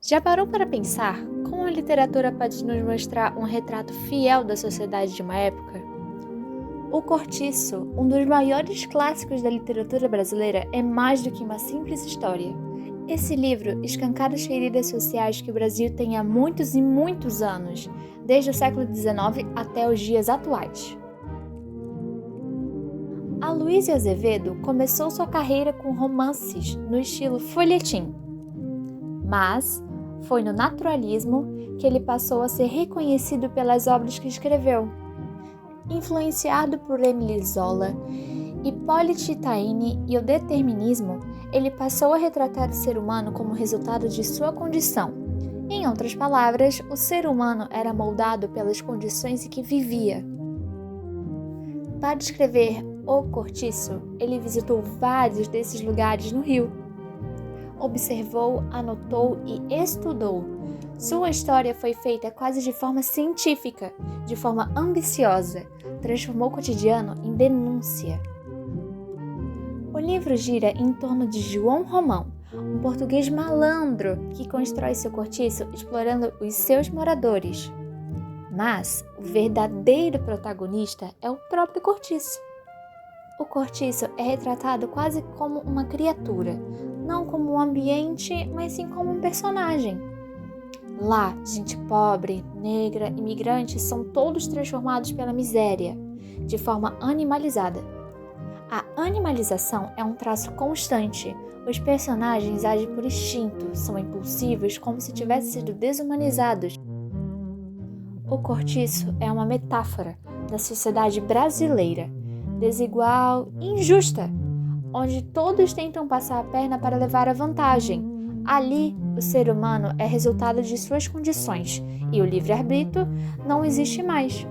Já parou para pensar como a literatura pode nos mostrar um retrato fiel da sociedade de uma época? O Cortiço, um dos maiores clássicos da literatura brasileira, é mais do que uma simples história. Esse livro escancara as feridas sociais que o Brasil tem há muitos e muitos anos, desde o século XIX até os dias atuais. Aloysio Azevedo começou sua carreira com romances no estilo folhetim, mas foi no naturalismo que ele passou a ser reconhecido pelas obras que escreveu. Influenciado por Émile Zola, Hippolyte Taine e o determinismo, ele passou a retratar o ser humano como resultado de sua condição. Em outras palavras, o ser humano era moldado pelas condições em que vivia. Para escrever O Cortiço, ele visitou vários desses lugares no Rio. Observou, anotou e estudou. Sua história foi feita quase de forma científica, de forma ambiciosa, transformou o cotidiano em denúncia. O livro gira em torno de João Romão, um português malandro que constrói seu cortiço explorando os seus moradores. Mas o verdadeiro protagonista é o próprio cortiço. O cortiço é retratado quase como uma criatura, não como um ambiente, mas sim como um personagem. Lá, gente pobre, negra, imigrantes são todos transformados pela miséria, de forma animalizada. A animalização é um traço constante. Os personagens agem por instinto, são impulsivos, como se tivessem sido desumanizados. O cortiço é uma metáfora da sociedade brasileira, desigual e injusta, onde todos tentam passar a perna para levar a vantagem. Ali, o ser humano é resultado de suas condições e o livre-arbítrio não existe mais.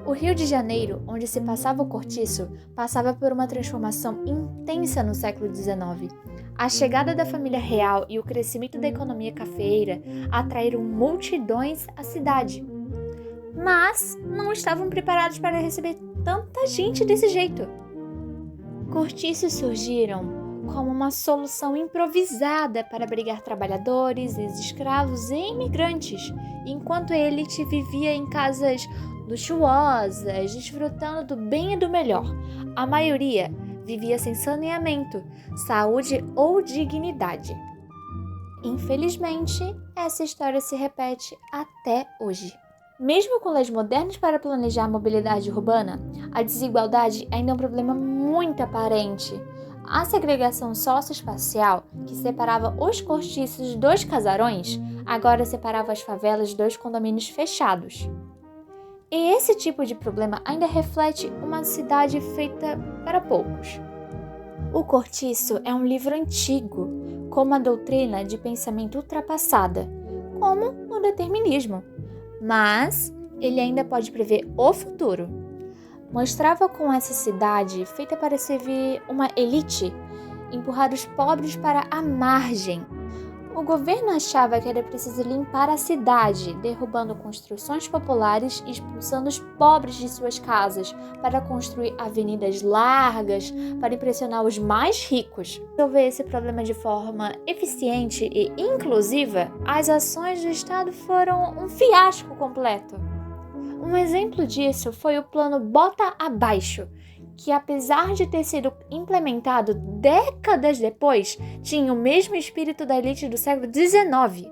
O Rio de Janeiro, onde se passava o cortiço, passava por uma transformação intensa no século XIX. A chegada da família real e o crescimento da economia cafeeira atraíram multidões à cidade. Mas não estavam preparados para receber tanta gente desse jeito. Cortiços surgiram como uma solução improvisada para abrigar trabalhadores, ex-escravos e imigrantes, enquanto a elite vivia em casas luxuosas, desfrutando do bem e do melhor. A maioria vivia sem saneamento, saúde ou dignidade. Infelizmente, essa história se repete até hoje. Mesmo com leis modernas para planejar a mobilidade urbana, a desigualdade ainda é um problema muito aparente. A segregação socioespacial, que separava os cortiços dos casarões, agora separava as favelas dos condomínios fechados. E esse tipo de problema ainda reflete uma cidade feita para poucos. O Cortiço é um livro antigo, com uma doutrina de pensamento ultrapassada, como o determinismo. Mas ele ainda pode prever o futuro. Mostrava como essa cidade, feita para servir uma elite, empurrar os pobres para a margem. O governo achava que era preciso limpar a cidade, derrubando construções populares e expulsando os pobres de suas casas para construir avenidas largas para impressionar os mais ricos. Para resolver esse problema de forma eficiente e inclusiva, as ações do Estado foram um fiasco completo. Um exemplo disso foi o Plano Bota Abaixo, que apesar de ter sido implementado décadas depois, tinha o mesmo espírito da elite do século XIX.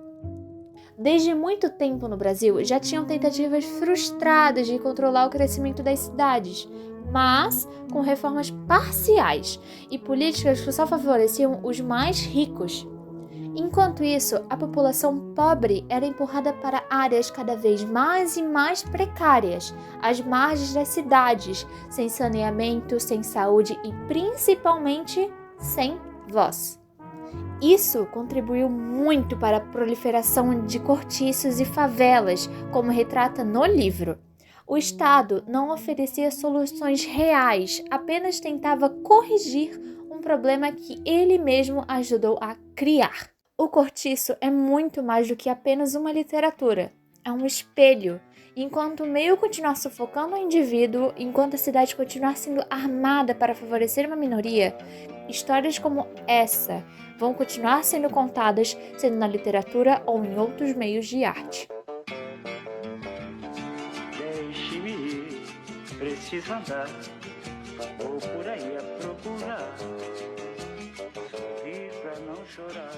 Desde muito tempo no Brasil, já tinham tentativas frustradas de controlar o crescimento das cidades, mas com reformas parciais e políticas que só favoreciam os mais ricos. Enquanto isso, a população pobre era empurrada para áreas cada vez mais e mais precárias, às margens das cidades, sem saneamento, sem saúde e principalmente sem voz. Isso contribuiu muito para a proliferação de cortiços e favelas, como retrata no livro. O Estado não oferecia soluções reais, apenas tentava corrigir um problema que ele mesmo ajudou a criar. O Cortiço é muito mais do que apenas uma literatura. É um espelho. Enquanto o meio continuar sufocando o indivíduo, enquanto a cidade continuar sendo armada para favorecer uma minoria, histórias como essa vão continuar sendo contadas, sendo na literatura ou em outros meios de arte. Deixe-me ir, preciso andar, vou por aí a procurar, sorrir pra não chorar.